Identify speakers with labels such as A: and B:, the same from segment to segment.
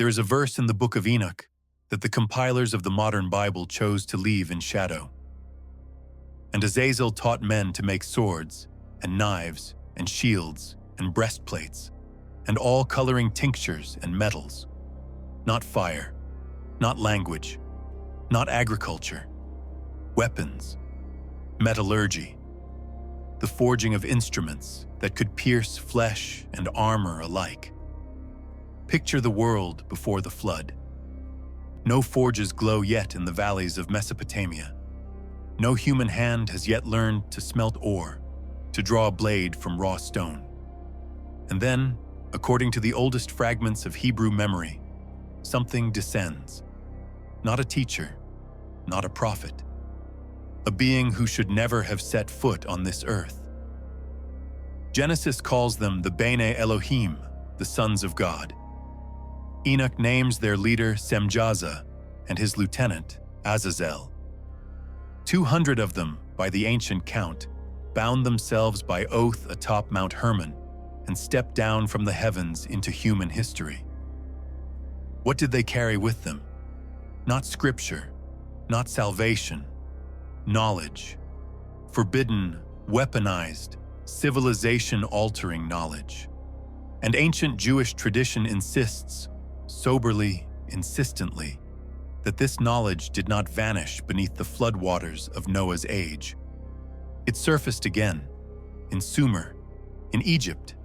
A: There is a verse in the Book of Enoch that the compilers of the modern Bible chose to leave in shadow. And Azazel taught men to make swords, and knives, and shields, and breastplates, and all coloring tinctures and metals. Not fire, not language, not agriculture, weapons, metallurgy, the forging of instruments that could pierce flesh and armor alike. Picture the world before the flood. No forges glow yet in the valleys of Mesopotamia. No human hand has yet learned to smelt ore, to draw a blade from raw stone. And then, according to the oldest fragments of Hebrew memory, something descends. Not a teacher, not a prophet. A being who should never have set foot on this earth. Genesis calls them the Bnei Elohim, the sons of God. Enoch names their leader Semjaza and his lieutenant Azazel. 200 of them, by the ancient count, bound themselves by oath atop Mount Hermon and stepped down from the heavens into human history. What did they carry with them? Not scripture, not salvation, knowledge. Forbidden, weaponized, civilization-altering knowledge. And ancient Jewish tradition insists, soberly, insistently, that this knowledge did not vanish beneath the floodwaters of Noah's age. It surfaced again, in Sumer, in Egypt,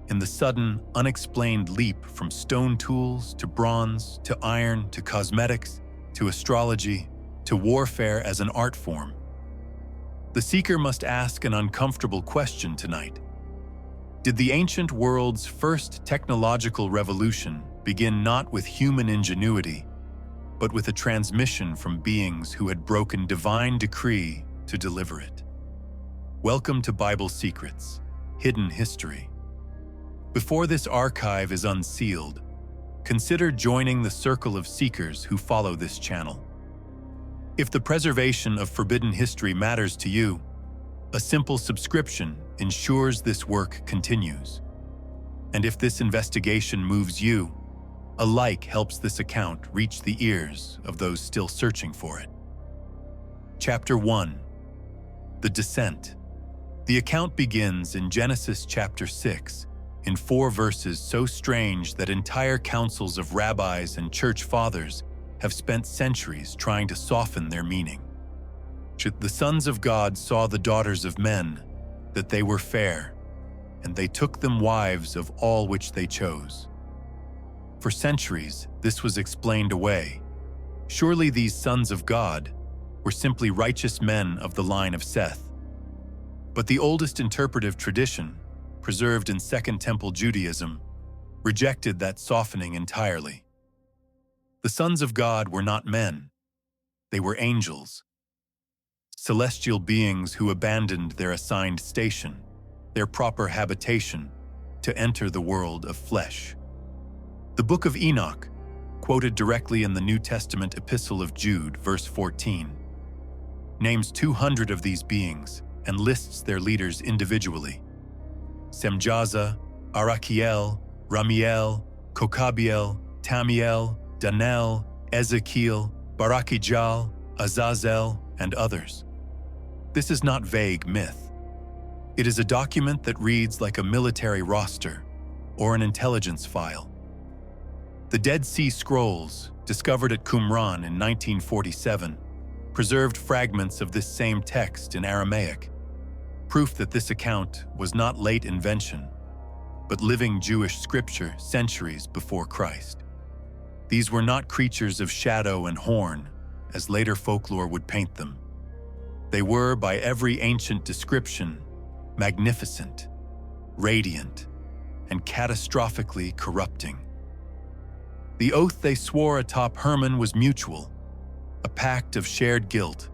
A: in the sudden, unexplained leap from stone tools to bronze to iron to cosmetics to astrology to warfare as an art form. The seeker must ask an uncomfortable question tonight. Did the ancient world's first technological revolution begin not with human ingenuity, but with a transmission from beings who had broken divine decree to deliver it? Welcome to Bible Secrets, Hidden History. Before this archive is unsealed, consider joining the circle of seekers who follow this channel. If the preservation of forbidden history matters to you, a simple subscription ensures this work continues. And if this investigation moves you, a like helps this account reach the ears of those still searching for it. Chapter 1. The Descent. The account begins in Genesis chapter 6, in 4 verses so strange that entire councils of rabbis and church fathers have spent centuries trying to soften their meaning. The sons of God saw the daughters of men, that they were fair, and they took them wives of all which they chose. For centuries, this was explained away. Surely these sons of God were simply righteous men of the line of Seth. But the oldest interpretive tradition, preserved in Second Temple Judaism, rejected that softening entirely. The sons of God were not men. They were angels. Celestial beings who abandoned their assigned station, their proper habitation, to enter the world of flesh. The Book of Enoch, quoted directly in the New Testament Epistle of Jude, verse 14, names 200 of these beings and lists their leaders individually. Semjaza, Arachiel, Ramiel, Kokabiel, Tamiel, Danel, Ezekiel, Barakijal, Azazel, and others. This is not vague myth. It is a document that reads like a military roster or an intelligence file. The Dead Sea Scrolls, discovered at Qumran in 1947, preserved fragments of this same text in Aramaic, proof that this account was not late invention, but living Jewish scripture centuries before Christ. These were not creatures of shadow and horn, as later folklore would paint them. They were, by every ancient description, magnificent, radiant, and catastrophically corrupting. The oath they swore atop Hermon was mutual, a pact of shared guilt,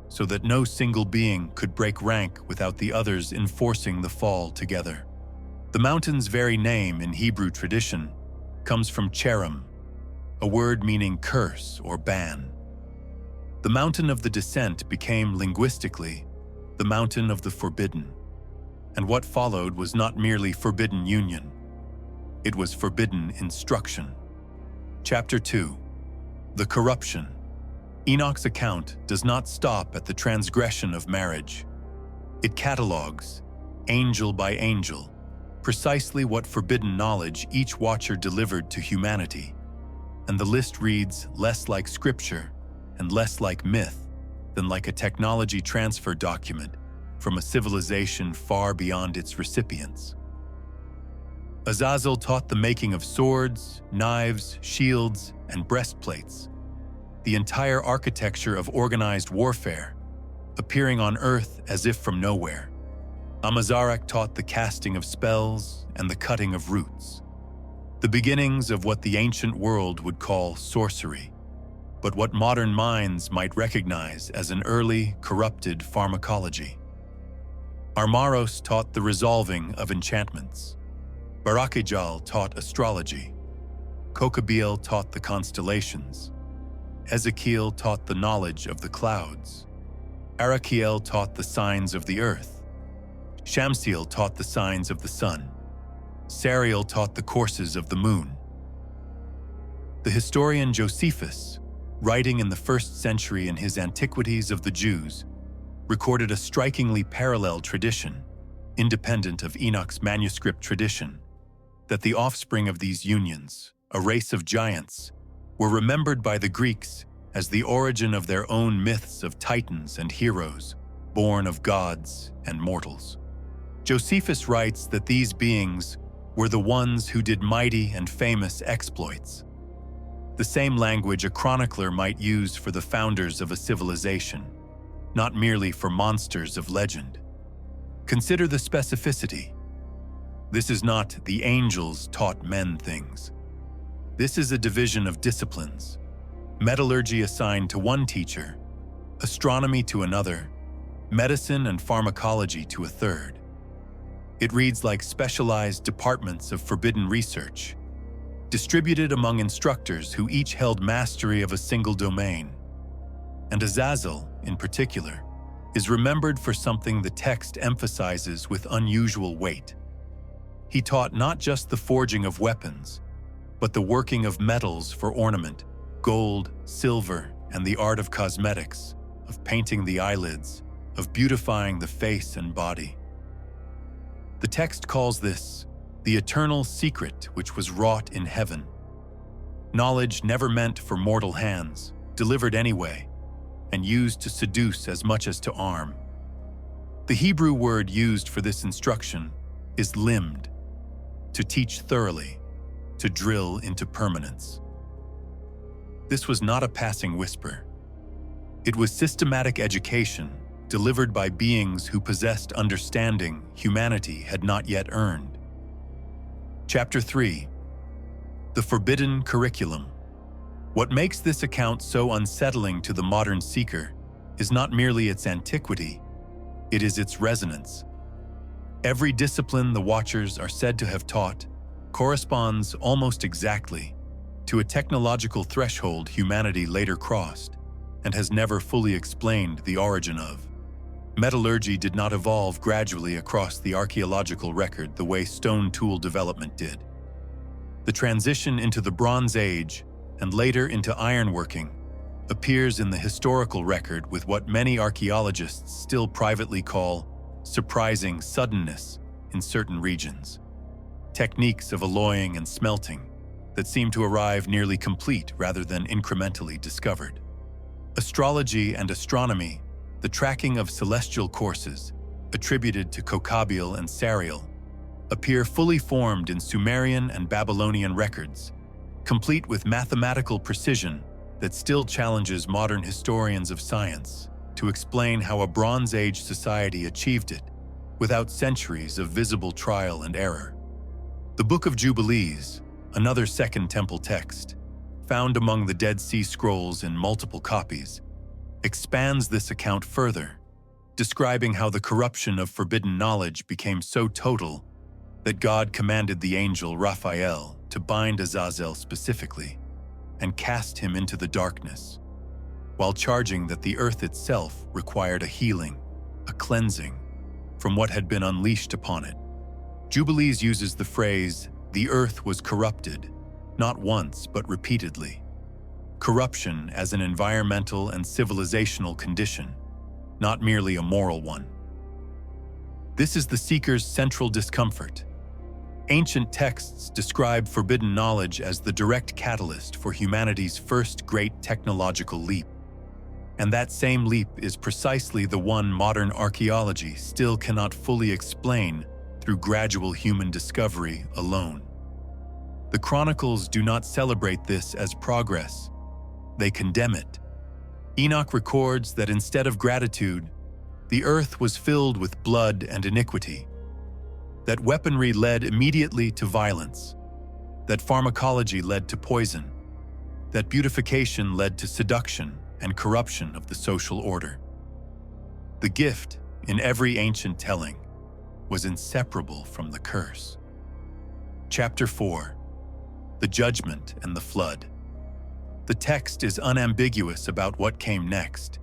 A: so that no single being could break rank without the others enforcing the fall together. The mountain's very name in Hebrew tradition comes from Cherim, a word meaning curse or ban. The mountain of the descent became linguistically the mountain of the forbidden, and what followed was not merely forbidden union, it was forbidden instruction. Chapter 2. The Corruption. Enoch's account does not stop at the transgression of marriage. It catalogues, angel by angel, precisely what forbidden knowledge each watcher delivered to humanity. And the list reads less like scripture and less like myth than like a technology transfer document from a civilization far beyond its recipients. Azazel taught the making of swords, knives, shields, and breastplates, the entire architecture of organized warfare, appearing on earth as if from nowhere. Amazarach taught the casting of spells and the cutting of roots, the beginnings of what the ancient world would call sorcery, but what modern minds might recognize as an early, corrupted pharmacology. Armaros taught the resolving of enchantments. Barakijal taught astrology. Kokabeel taught the constellations. Ezekiel taught the knowledge of the clouds. Arakiel taught the signs of the earth. Shamsiel taught the signs of the sun. Sariel taught the courses of the moon. The historian Josephus, writing in the 1st century in his Antiquities of the Jews, recorded a strikingly parallel tradition, independent of Enoch's manuscript tradition, that the offspring of these unions, a race of giants, were remembered by the Greeks as the origin of their own myths of titans and heroes, born of gods and mortals. Josephus writes that these beings were the ones who did mighty and famous exploits, the same language a chronicler might use for the founders of a civilization, not merely for monsters of legend. Consider the specificity. This is not the angels taught men things. This is a division of disciplines, metallurgy assigned to one teacher, astronomy to another, medicine and pharmacology to a third. It reads like specialized departments of forbidden research, distributed among instructors who each held mastery of a single domain. And Azazel, in particular, is remembered for something the text emphasizes with unusual weight. He taught not just the forging of weapons, but the working of metals for ornament, gold, silver, and the art of cosmetics, of painting the eyelids, of beautifying the face and body. The text calls this the eternal secret which was wrought in heaven. Knowledge never meant for mortal hands, delivered anyway, and used to seduce as much as to arm. The Hebrew word used for this instruction is limned, to teach thoroughly, to drill into permanence. This was not a passing whisper. It was systematic education delivered by beings who possessed understanding humanity had not yet earned. Chapter 3. The Forbidden Curriculum. What makes this account so unsettling to the modern seeker is not merely its antiquity, it is its resonance. Every discipline the Watchers are said to have taught corresponds almost exactly to a technological threshold humanity later crossed and has never fully explained the origin of. Metallurgy did not evolve gradually across the archaeological record the way stone tool development did. The transition into the Bronze Age and later into ironworking appears in the historical record with what many archaeologists still privately call surprising suddenness in certain regions. Techniques of alloying and smelting that seem to arrive nearly complete rather than incrementally discovered. Astrology and astronomy, the tracking of celestial courses, attributed to Kokabeel and Sariel, appear fully formed in Sumerian and Babylonian records, complete with mathematical precision that still challenges modern historians of science to explain how a Bronze Age society achieved it without centuries of visible trial and error. The Book of Jubilees, another Second Temple text, found among the Dead Sea Scrolls in multiple copies, expands this account further, describing how the corruption of forbidden knowledge became so total that God commanded the angel Raphael to bind Azazel specifically and cast him into the darkness, while charging that the earth itself required a healing, a cleansing, from what had been unleashed upon it. Jubilees uses the phrase, "the earth was corrupted," not once but repeatedly. Corruption as an environmental and civilizational condition, not merely a moral one. This is the seeker's central discomfort. Ancient texts describe forbidden knowledge as the direct catalyst for humanity's first great technological leap. And that same leap is precisely the one modern archaeology still cannot fully explain through gradual human discovery alone. The Chronicles do not celebrate this as progress. They condemn it. Enoch records that instead of gratitude, the earth was filled with blood and iniquity, that weaponry led immediately to violence, that pharmacology led to poison, that beautification led to seduction and corruption of the social order. The gift, in every ancient telling, was inseparable from the curse. Chapter 4. The Judgment and the Flood. The text is unambiguous about what came next.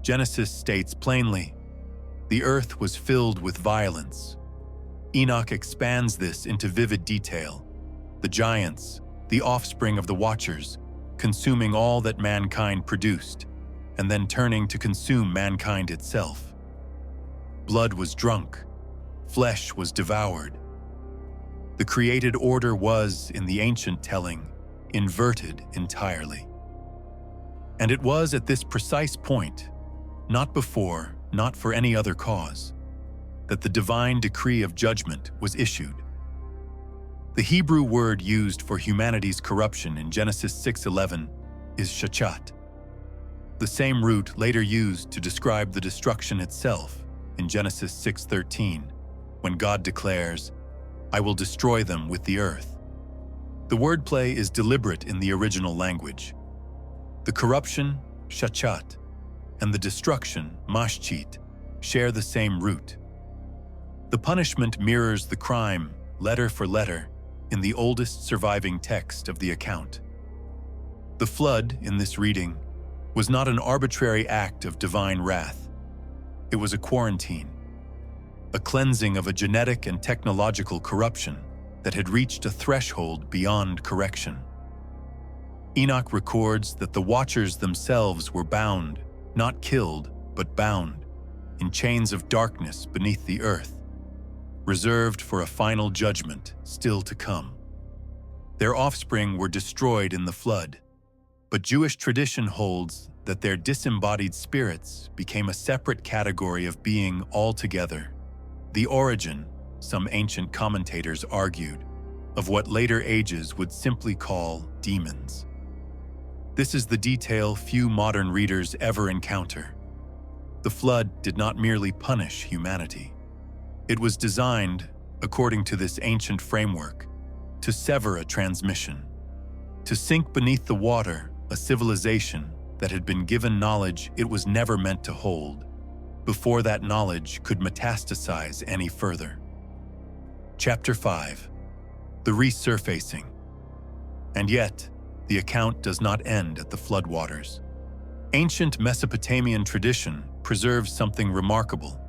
A: Genesis states plainly, "The earth was filled with violence." Enoch expands this into vivid detail. The giants, the offspring of the Watchers, consuming all that mankind produced, and then turning to consume mankind itself. Blood was drunk, flesh was devoured. The created order was, in the ancient telling, inverted entirely. And it was at this precise point, not before, not for any other cause, that the divine decree of judgment was issued. The Hebrew word used for humanity's corruption in Genesis 6:11 is shachat, the same root later used to describe the destruction itself in Genesis 6:13, when God declares, "I will destroy them with the earth." The wordplay is deliberate in the original language. The corruption, shachat, and the destruction, mashchit, share the same root. The punishment mirrors the crime, letter for letter, in the oldest surviving text of the account. The flood, in this reading, was not an arbitrary act of divine wrath. It was a quarantine, a cleansing of a genetic and technological corruption that had reached a threshold beyond correction. Enoch records that the Watchers themselves were bound, not killed, but bound, in chains of darkness beneath the earth, reserved for a final judgment still to come. Their offspring were destroyed in the flood, but Jewish tradition holds that their disembodied spirits became a separate category of being altogether, the origin, some ancient commentators argued, of what later ages would simply call demons. This is the detail few modern readers ever encounter. The flood did not merely punish humanity. It was designed, according to this ancient framework, to sever a transmission, to sink beneath the water a civilization that had been given knowledge it was never meant to hold, before that knowledge could metastasize any further. Chapter 5. The Resurfacing. And yet, the account does not end at the floodwaters. Ancient Mesopotamian tradition preserves something remarkable.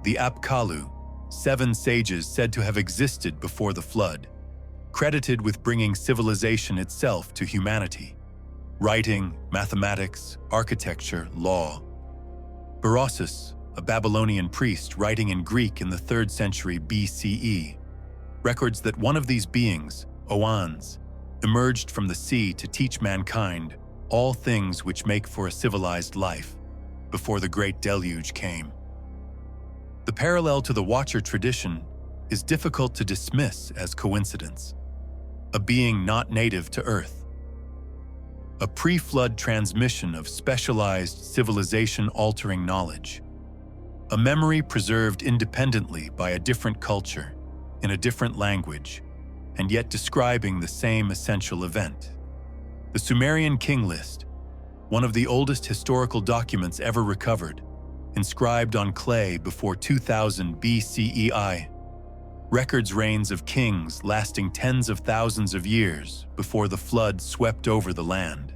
A: The Apkallu, 7 sages said to have existed before the flood, credited with bringing civilization itself to humanity: writing, mathematics, architecture, law. Berossus, a Babylonian priest writing in Greek in the 3rd century BCE, records that one of these beings, Oans, emerged from the sea to teach mankind all things which make for a civilized life before the great deluge came. The parallel to the Watcher tradition is difficult to dismiss as coincidence. A being not native to Earth. A pre-flood transmission of specialized civilization-altering knowledge. A memory preserved independently by a different culture, in a different language, and yet describing the same essential event. The Sumerian King List, one of the oldest historical documents ever recovered, inscribed on clay before 2000 BCEI, records reigns of kings lasting tens of thousands of years before the flood swept over the land,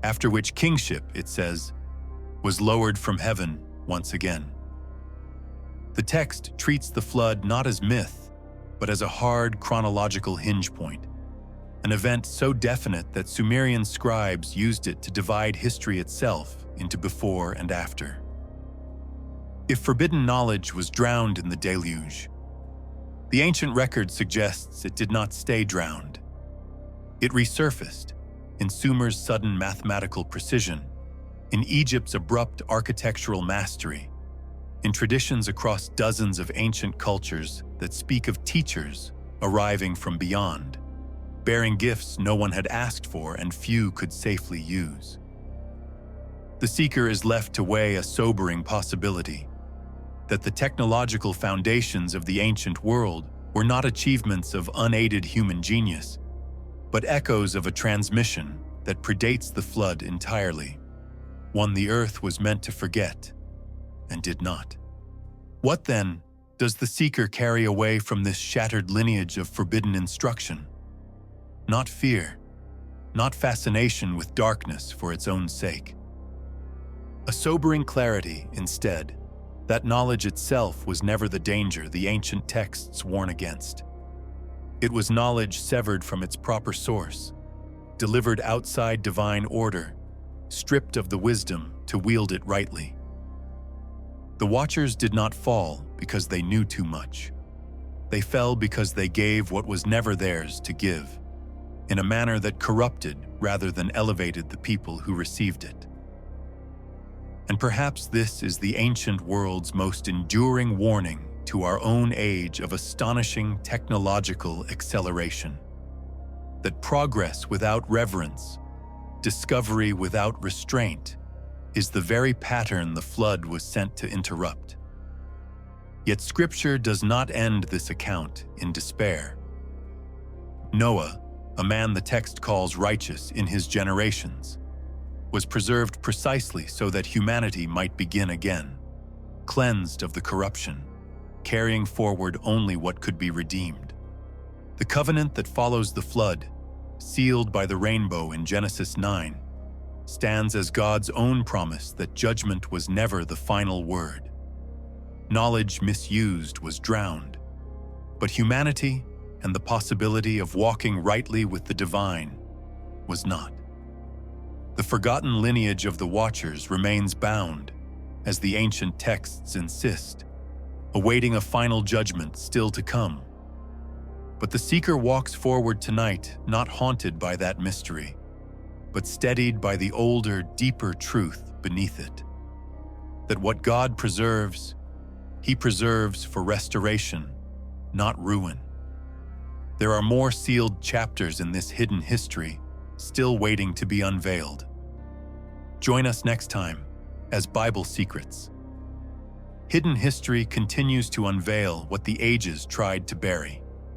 A: after which kingship, it says, was lowered from heaven once again. The text treats the flood not as myth, but as a hard chronological hinge point. an event so definite that Sumerian scribes used it to divide history itself into before and after. If forbidden knowledge was drowned in the deluge, the ancient record suggests it did not stay drowned. It resurfaced in Sumer's sudden mathematical precision, in Egypt's abrupt architectural mastery, in traditions across dozens of ancient cultures that speak of teachers arriving from beyond, bearing gifts no one had asked for and few could safely use. The seeker is left to weigh a sobering possibility: that the technological foundations of the ancient world were not achievements of unaided human genius, but echoes of a transmission that predates the flood entirely, one the earth was meant to forget and did not. What, then, does the seeker carry away from this shattered lineage of forbidden instruction? Not fear, not fascination with darkness for its own sake. A sobering clarity, instead, that knowledge itself was never the danger the ancient texts warn against. It was knowledge severed from its proper source, delivered outside divine order, stripped of the wisdom to wield it rightly. The Watchers did not fall because they knew too much. They fell because they gave what was never theirs to give, in a manner that corrupted rather than elevated the people who received it. And perhaps this is the ancient world's most enduring warning to our own age of astonishing technological acceleration: that progress without reverence, discovery without restraint, is the very pattern the flood was sent to interrupt. Yet Scripture does not end this account in despair. Noah, a man the text calls righteous in his generations, was preserved precisely so that humanity might begin again, cleansed of the corruption, carrying forward only what could be redeemed. The covenant that follows the flood, sealed by the rainbow in Genesis 9, stands as God's own promise that judgment was never the final word. Knowledge misused was drowned, but humanity and the possibility of walking rightly with the divine was not. The forgotten lineage of the Watchers remains bound, as the ancient texts insist, awaiting a final judgment still to come. But the seeker walks forward tonight not haunted by that mystery, but steadied by the older, deeper truth beneath it: that what God preserves, He preserves for restoration, not ruin. There are more sealed chapters in this hidden history, still waiting to be unveiled. Join us next time as Bible Secrets. Hidden history continues to unveil what the ages tried to bury.